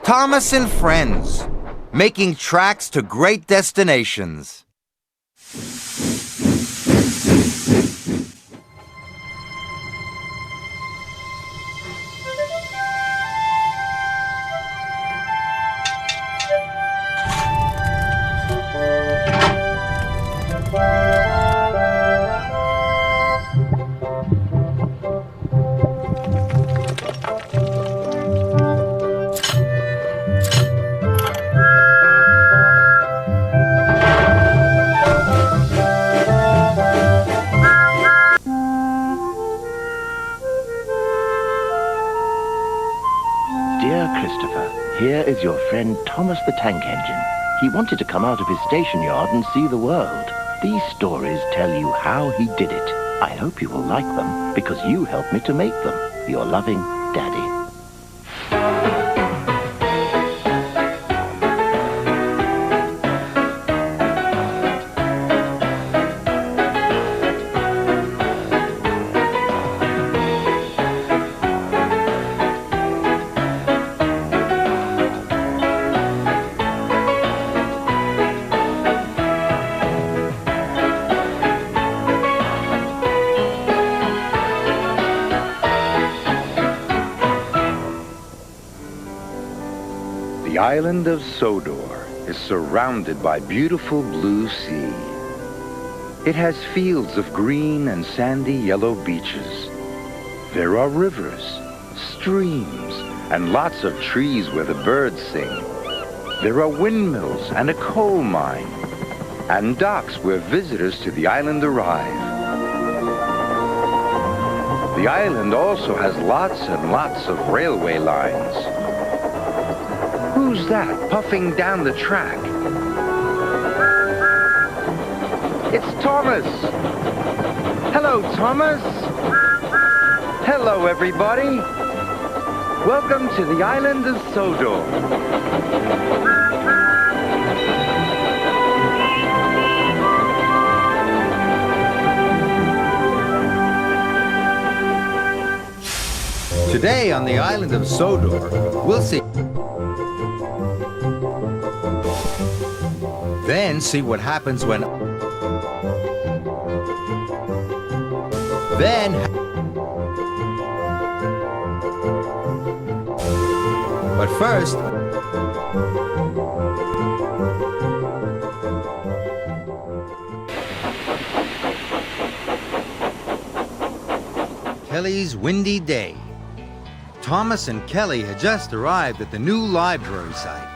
Thomas and Friends, making tracks to great destinations. Here is your friend Thomas the Tank Engine. He wanted to come out of his station yard and see the world. These stories tell you how he did it. I hope you will like them, because you helped me to make them. Your loving Daddy. The island of Sodor is surrounded by beautiful blue sea. It has fields of green and sandy yellow beaches. There are rivers, streams, and lots of trees where the birds sing. There are windmills and a coal mine, and docks where visitors to the island arrive. The island also has lots and lots of railway lines. Who's that puffing down the track? It's Thomas! Hello, Thomas! Hello, everybody! Welcome to the island of Sodor. Today on the island of Sodor, we'll see. Then see what happens when... But first... Kelly's windy day. Thomas and Kelly had just arrived at the new library site.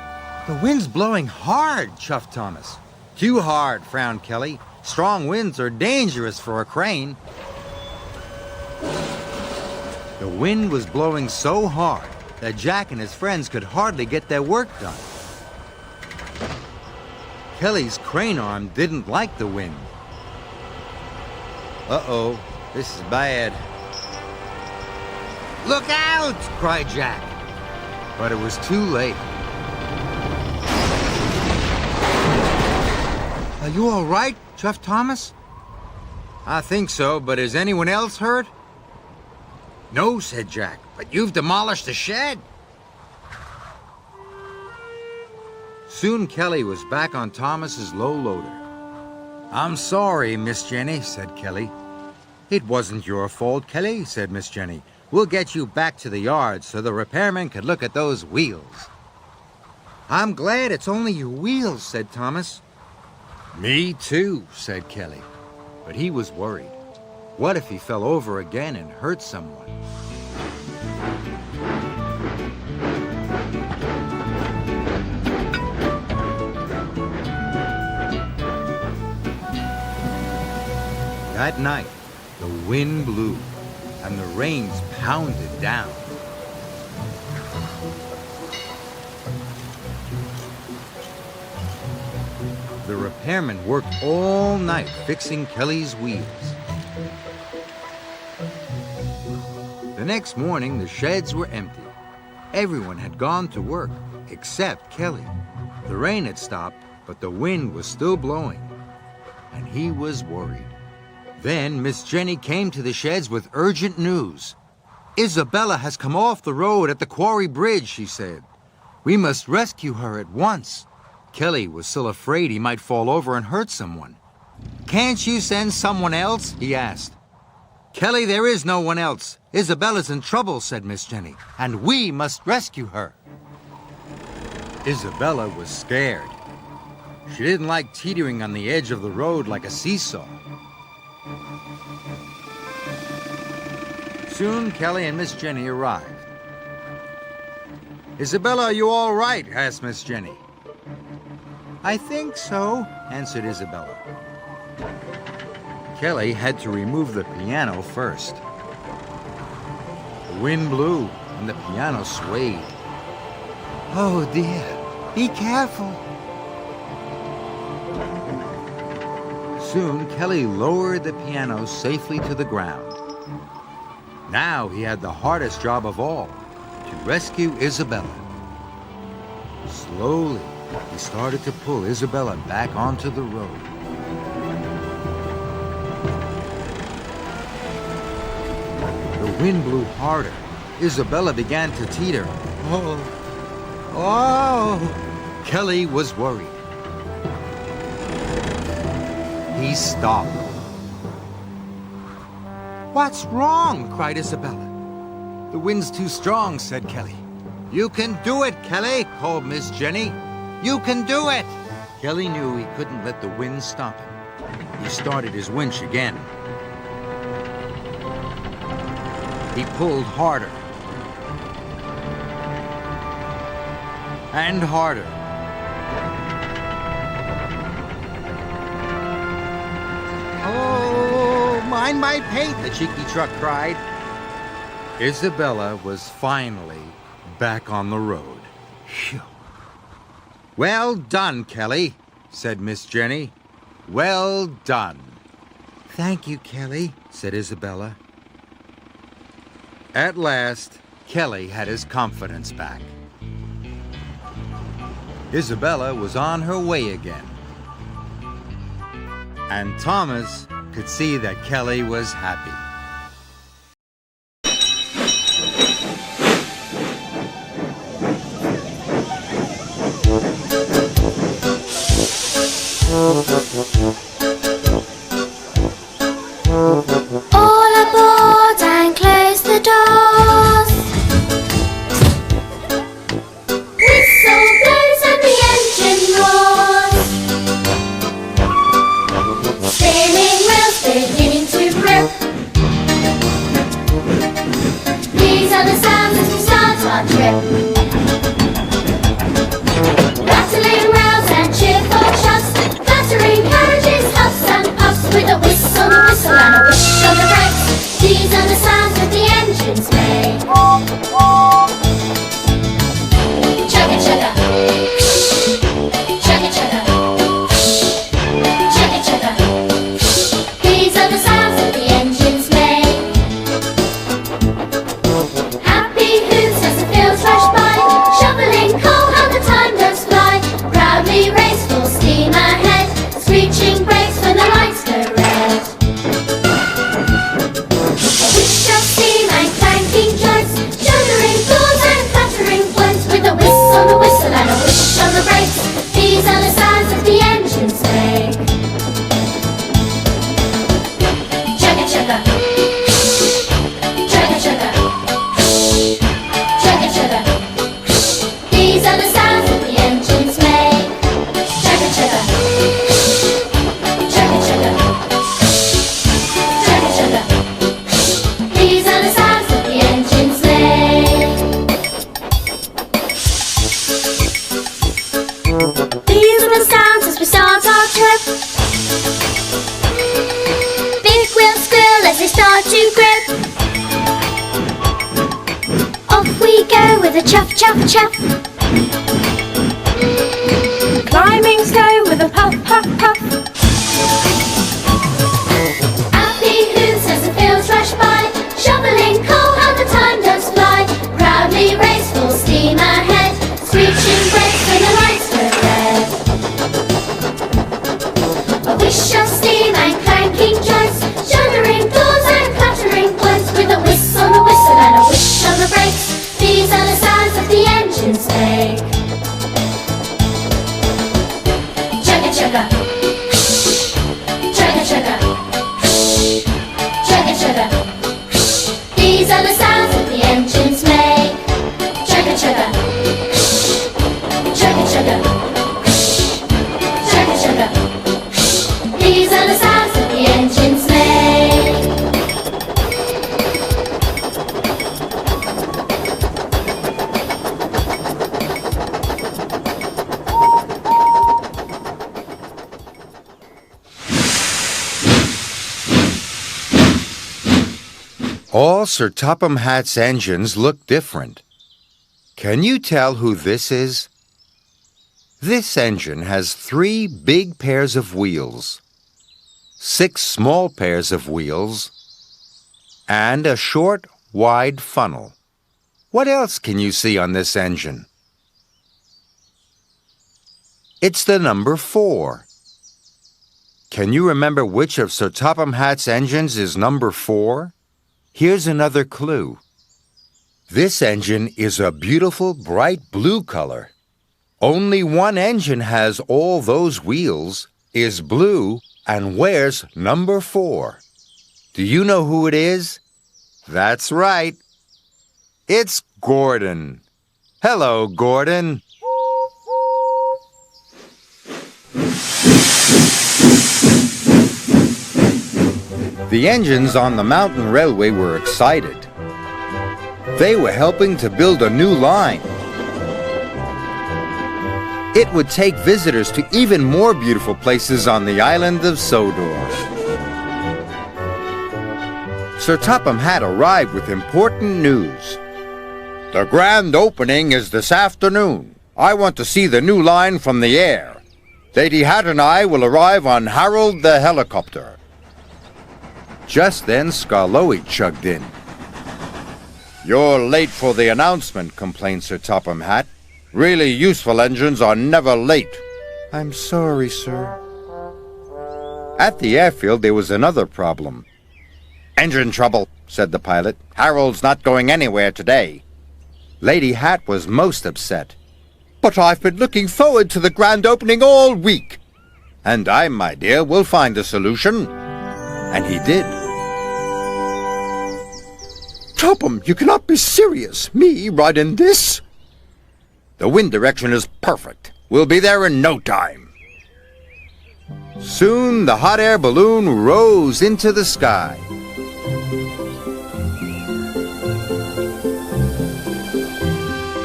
The wind's blowing hard, chuffed Thomas. Too hard, frowned Kelly. Strong winds are dangerous for a crane. The wind was blowing so hard that Jack and his friends could hardly get their work done. Kelly's crane arm didn't like the wind. Uh-oh, this is bad. Look out! Cried Jack. But it was too late. Are you all right, chuffed Thomas? I think so, but is anyone else hurt? No, said Jack, but you've demolished the shed. Soon Kelly was back on Thomas's low loader. I'm sorry, Miss Jenny, said Kelly. It wasn't your fault, Kelly, said Miss Jenny. We'll get you back to the yard so the repairman can look at those wheels. I'm glad it's only your wheels, said Thomas. Me too, said Kelly. But he was worried. What if he fell over again and hurt someone? That night, the wind blew and the rains pounded down. The repairman worked all night fixing Kelly's wheels. The next morning, the sheds were empty. Everyone had gone to work, except Kelly. The rain had stopped, but the wind was still blowing, and he was worried. Then Miss Jenny came to the sheds with urgent news. Isabella has come off the road at the quarry bridge, she said. We must rescue her at once. Kelly was still afraid he might fall over and hurt someone. Can't you send someone else? He asked. Kelly, there is no one else. Isabella's in trouble, said Miss Jenny, and we must rescue her. Isabella was scared. She didn't like teetering on the edge of the road like a seesaw. Soon, Kelly and Miss Jenny arrived. Isabella, are you all right? Asked Miss Jenny. I think so, answered Isabella. Kelly had to remove the piano first. The wind blew and the piano swayed. Oh dear, be careful. Soon, Kelly lowered the piano safely to the ground. Now he had the hardest job of all, to rescue Isabella. Slowly, he started to pull Isabella back onto the road. The wind blew harder. Isabella began to teeter. Oh! Kelly was worried. He stopped. What's wrong? Cried Isabella. The wind's too strong, said Kelly. You can do it, Kelly, called Miss Jenny. You can do it! Kelly knew he couldn't let the wind stop him. He started his winch again. He pulled harder. And harder. Oh, mind my paint, the cheeky truck cried. Isabella was finally back on the road. Phew. Well done, Kelly, said Miss Jenny. Well done. Thank you, Kelly, said Isabella. At last, Kelly had his confidence back. Isabella was on her way again. And Thomas could see that Kelly was happy. All aboard and close the doors. Whistle blows and the engine roars. Spinning wheels beginning to grip. These are the sounds as we start our trip. Rattling rails and cheerful chuffs, clattering carriages, huffs and puffs, with a whistle and a wish on the brakes. These are the sounds that the engines make. Chugga chugga, chugga chugga, chugga chugga. These are the sounds that the engines make. Happy hooves as the fields rush by, shoveling coal how the time does fly. Proudly race full steam ahead, screeching brakes when the lights go red. Wish of steam and clanking joints, shuddering doors and clattering points, with a whistle and a wish on the brakes. These are the sounds that the engines make. Chugga chugga, chugga chugga, chugga chugga. These are the sounds that the engines make. Chugga chugga, chugga chugga, chugga chugga. These are the sounds that the engines make. These are the sounds as we start our trip. Big wheels squeal as they start to grip. Off we go with a chuff, chuff, chuff. Climbing slow with a puff, puff, puff. Happy hooves as the fields rush by, shoveling coal how the time does fly. Proudly race full steam ahead, screeching brakes when the lights go red. A wish of steam and clanking joints, shuddering doors and clattering points, with a whistle and a wish on the brakes. These are the sounds that the engines All Sir Topham Hatt's engines look different. Can you tell who this is? This engine has 3 big pairs of wheels, 6 small pairs of wheels, and a short, wide funnel. What else can you see on this engine? It's the number 4. Can you remember which of Sir Topham Hatt's engines is number 4? Here's another clue. This engine is a beautiful bright blue color. Only one engine has all those wheels, is blue, and wears number 4. Do you know who it is? That's right. It's Gordon. Hello, Gordon. The engines on the mountain railway were excited. They were helping to build a new line. It would take visitors to even more beautiful places on the island of Sodor. Sir Topham Hatt arrived with important news. The grand opening is this afternoon. I want to see the new line from the air. Lady Hatt and I will arrive on Harold the helicopter. Just then, Skarloey chugged in. You're late for the announcement, complained Sir Topham Hatt. Really useful engines are never late. I'm sorry, sir. At the airfield, there was another problem. Engine trouble, said the pilot. Harold's not going anywhere today. Lady Hatt was most upset. But I've been looking forward to the grand opening all week. And I, my dear, will find a solution. And he did. Topham, you cannot be serious. Me ride in this? The wind direction is perfect. We'll be there in no time. Soon the hot air balloon rose into the sky.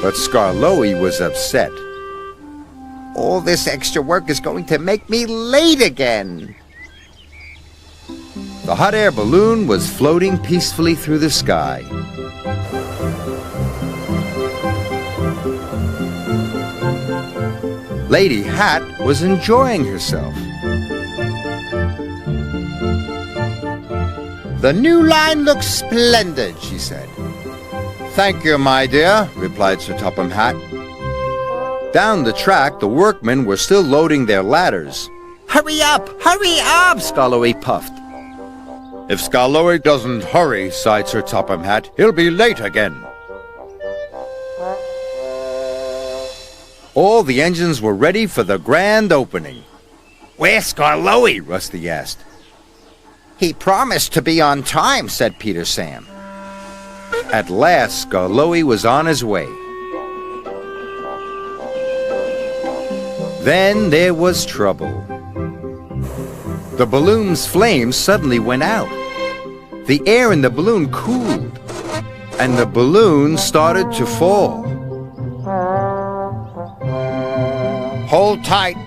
But Skarloey was upset. All this extra work is going to make me late again. The hot air balloon was floating peacefully through the sky. Lady Hatt was enjoying herself. The new line looks splendid, she said. Thank you, my dear, replied Sir Topham Hatt. Down the track, the workmen were still loading their ladders. Hurry up, Skarloey puffed. If Skarloey doesn't hurry, sighed Sir Topham Hatt, he'll be late again. All the engines were ready for the grand opening. Where's Skarloey? Rusty asked. He promised to be on time, said Peter Sam. At last, Skarloey was on his way. Then there was trouble. The balloon's flames suddenly went out. The air in the balloon cooled, and the balloon started to fall. Hold tight,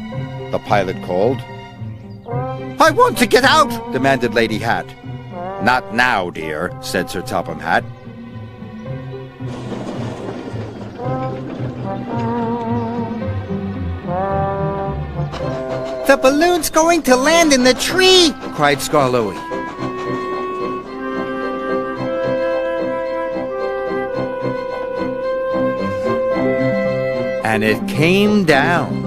the pilot called. I want to get out, demanded Lady Hatt. Not now, dear, said Sir Topham Hatt. The balloon's going to land in the tree, cried Skarloey. And it came down,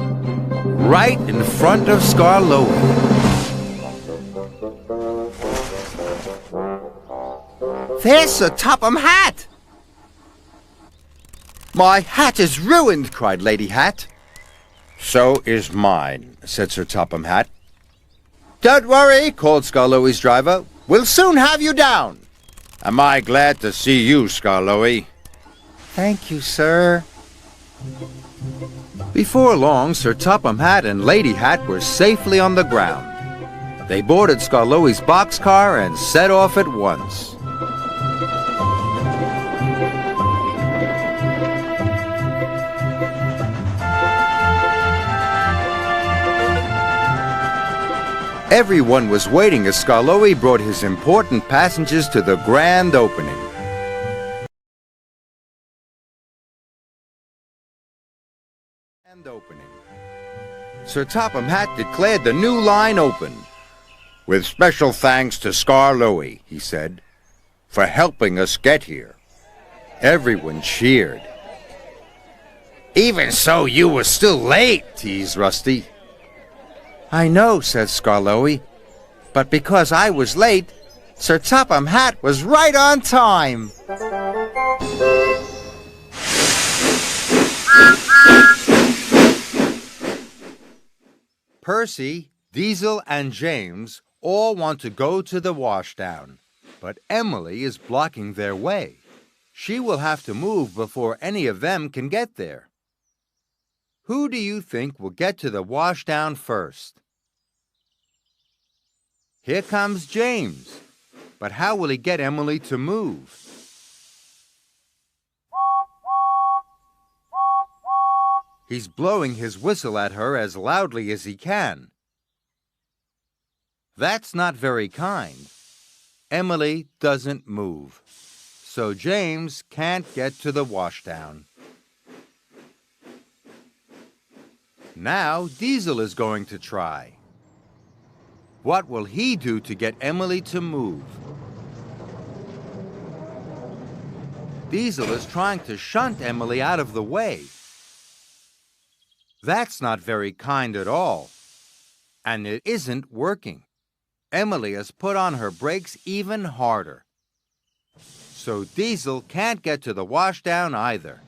right in front of Skarloey. There's Sir Topham Hatt! My hat is ruined, cried Lady Hatt. So is mine, said Sir Topham Hatt. Don't worry, called Skarloey's driver. We'll soon have you down. Am I glad to see you, Skarloey? Thank you, sir. Before long, Sir Topham Hatt and Lady Hatt were safely on the ground. They boarded Skarloey's boxcar and set off at once. Everyone was waiting as Skarloey brought his important passengers to the grand opening. Sir Topham Hatt declared the new line open. "With special thanks to Skarloey," he said, "for helping us get here." Everyone cheered. "Even so, you were still late," teased Rusty. "I know," said Skarloey, "but because I was late, Sir Topham Hatt was right on time." Percy, Diesel, and James all want to go to the washdown, but Emily is blocking their way. She will have to move before any of them can get there. Who do you think will get to the washdown first? Here comes James, but how will he get Emily to move? He's blowing his whistle at her as loudly as he can. That's not very kind. Emily doesn't move, so James can't get to the washdown. Now Diesel is going to try. What will he do to get Emily to move? Diesel is trying to shunt Emily out of the way. That's not very kind at all, and it isn't working. Emily has put on her brakes even harder, so Diesel can't get to the washdown either.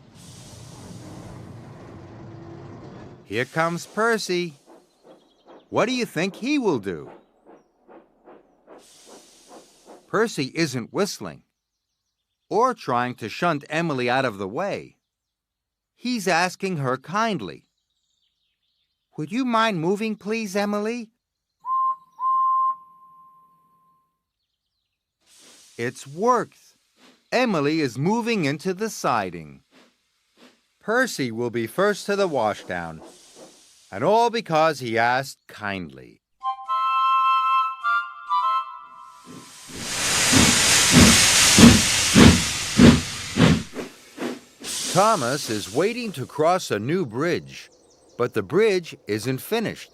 Here comes Percy. What do you think he will do? Percy isn't whistling or trying to shunt Emily out of the way. He's asking her kindly, "Would you mind moving, please, Emily?" It's worked. Emily is moving into the siding. Percy will be first to the washdown, and all because he asked kindly. Thomas is waiting to cross a new bridge, but the bridge isn't finished.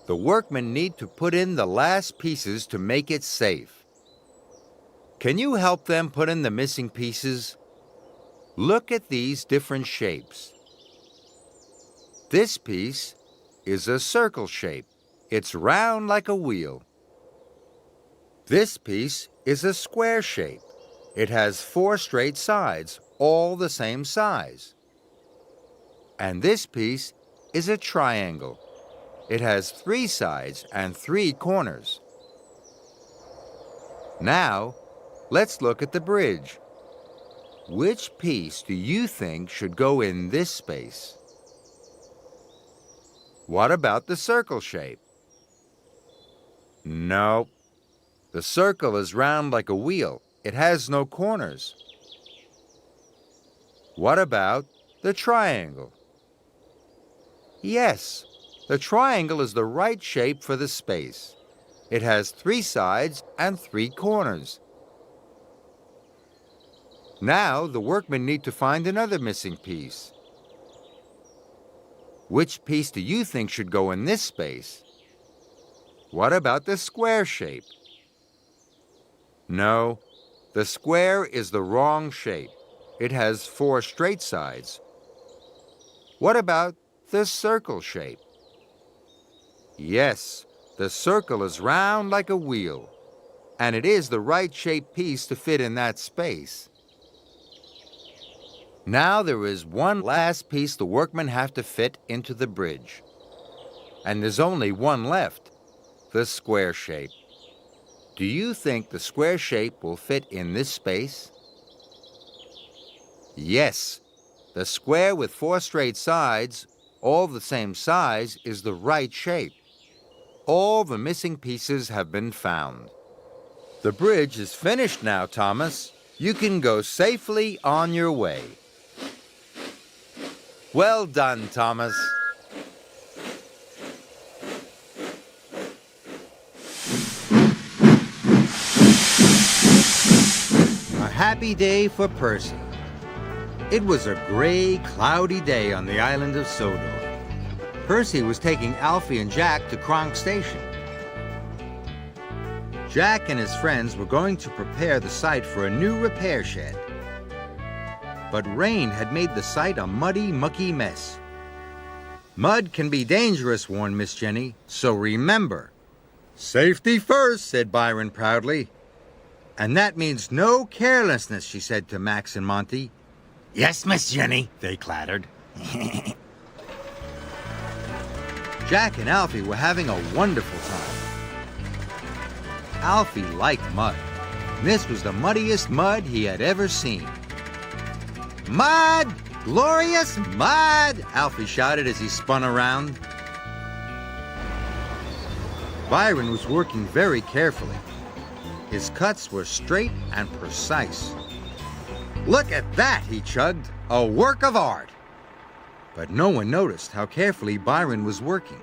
The workmen need to put in the last pieces to make it safe. Can you help them put in the missing pieces? Look at these different shapes. This piece is a circle shape. It's round like a wheel. This piece is a square shape. It has 4 straight sides, all the same size. And this piece is a triangle. It has 3 sides and 3 corners. Now, let's look at the bridge. Which piece do you think should go in this space? What about the circle shape? No. The circle is round like a wheel. It has no corners. What about the triangle? Yes, the triangle is the right shape for the space. It has 3 sides and 3 corners. Now the workmen need to find another missing piece. Which piece do you think should go in this space? What about the square shape? No, the square is the wrong shape. It has 4 straight sides. What about the circle shape? Yes, the circle is round like a wheel, and it is the right shaped piece to fit in that space. Now there is one last piece the workmen have to fit into the bridge. And there's only one left, the square shape. Do you think the square shape will fit in this space? Yes, the square with 4 straight sides, all the same size, is the right shape. All the missing pieces have been found. The bridge is finished now, Thomas. You can go safely on your way. Well done, Thomas. happy day for Percy. It was a gray, cloudy day on the island of Sodor. Percy was taking Alfie and Jack to Kronk Station. Jack and his friends were going to prepare the site for a new repair shed. But rain had made the site a muddy, mucky mess. Mud can be dangerous, warned Miss Jenny, so remember. Safety first, said Byron proudly. And that means no carelessness, she said to Max and Monty. Yes, Miss Jenny, they clattered. Jack and Alfie were having a wonderful time. Alfie liked mud. This was the muddiest mud he had ever seen. Mud! Glorious mud! Alfie shouted as he spun around. Byron was working very carefully. His cuts were straight and precise. Look at that, he chugged. A work of art. But no one noticed how carefully Byron was working.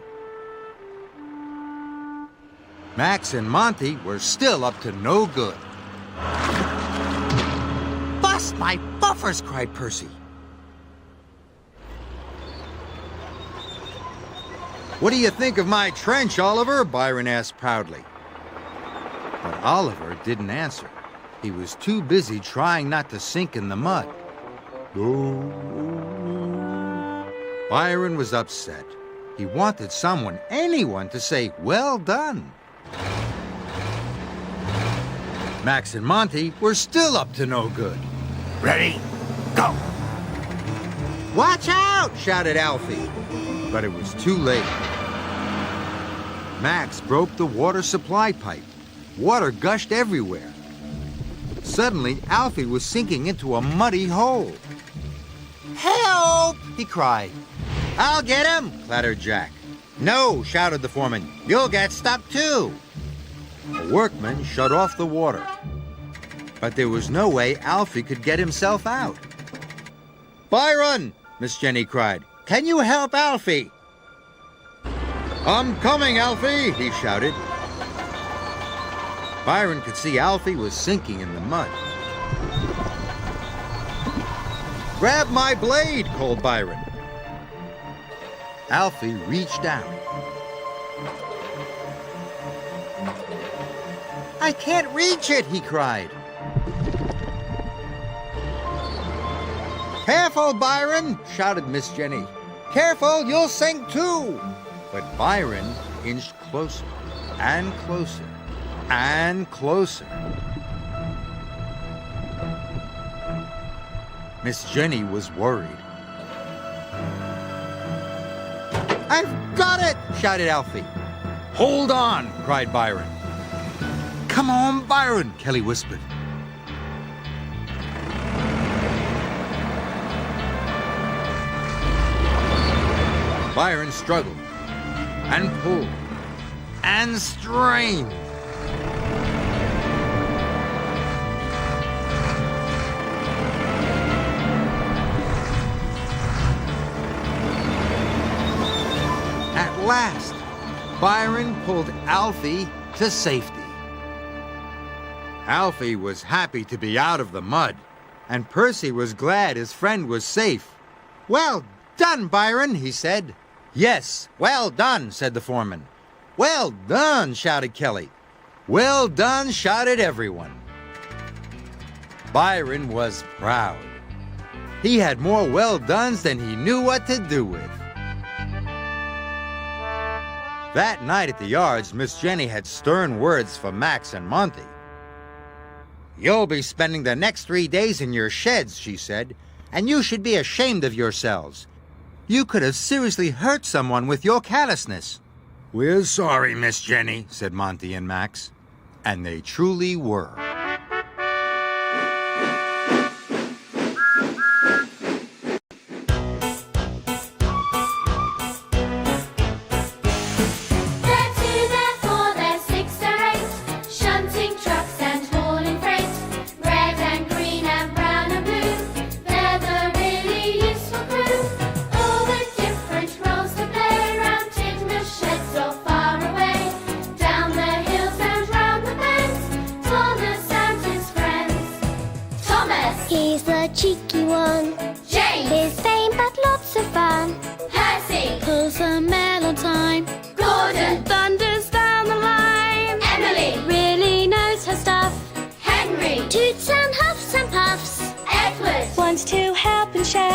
Max and Monty were still up to no good. Bust my buffers, cried Percy. What do you think of my trench, Oliver? Byron asked proudly. But Oliver didn't answer. He was too busy trying not to sink in the mud. Byron was upset. He wanted someone, anyone, to say, well done. Max and Monty were still up to no good. Ready? Go! Watch out! Shouted Alfie. But it was too late. Max broke the water supply pipe. Water gushed everywhere. Suddenly, Alfie was sinking into a muddy hole. Help! He cried. I'll get him, clattered Jack. No, shouted the foreman. You'll get stuck too. A workman shut off the water. But there was no way Alfie could get himself out. Byron, Miss Jenny cried. Can you help Alfie? I'm coming, Alfie, he shouted. Byron could see Alfie was sinking in the mud. Grab my blade, called Byron. Alfie reached down. I can't reach it, he cried. Careful, Byron, shouted Miss Jenny. Careful, you'll sink too. But Byron inched closer and closer and closer. Miss Jenny was worried. I've got it, shouted Alfie. Hold on, cried Byron. Come on, Byron, Kelly whispered. Byron struggled and pulled and strained. At last, Byron pulled Alfie to safety. Alfie was happy to be out of the mud, and Percy was glad his friend was safe. Well done, Byron, he said. Yes, well done, said the foreman. Well done, shouted Kelly. Well done, shouted everyone. Byron was proud. He had more well dones than he knew what to do with. That night at the yards, Miss Jenny had stern words for Max and Monty. You'll be spending the next 3 days in your sheds, she said, and you should be ashamed of yourselves. You could have seriously hurt someone with your callousness. We're sorry, Miss Jenny, said Monty and Max. And they truly were. Thomas the cheeky one. James. His vain but lots of fun. Percy. Pulls a mail on time. Gordon. Thunders down the line. Emily. Really knows her stuff. Henry. Toots and huffs and puffs. Edward. Wants to help and share.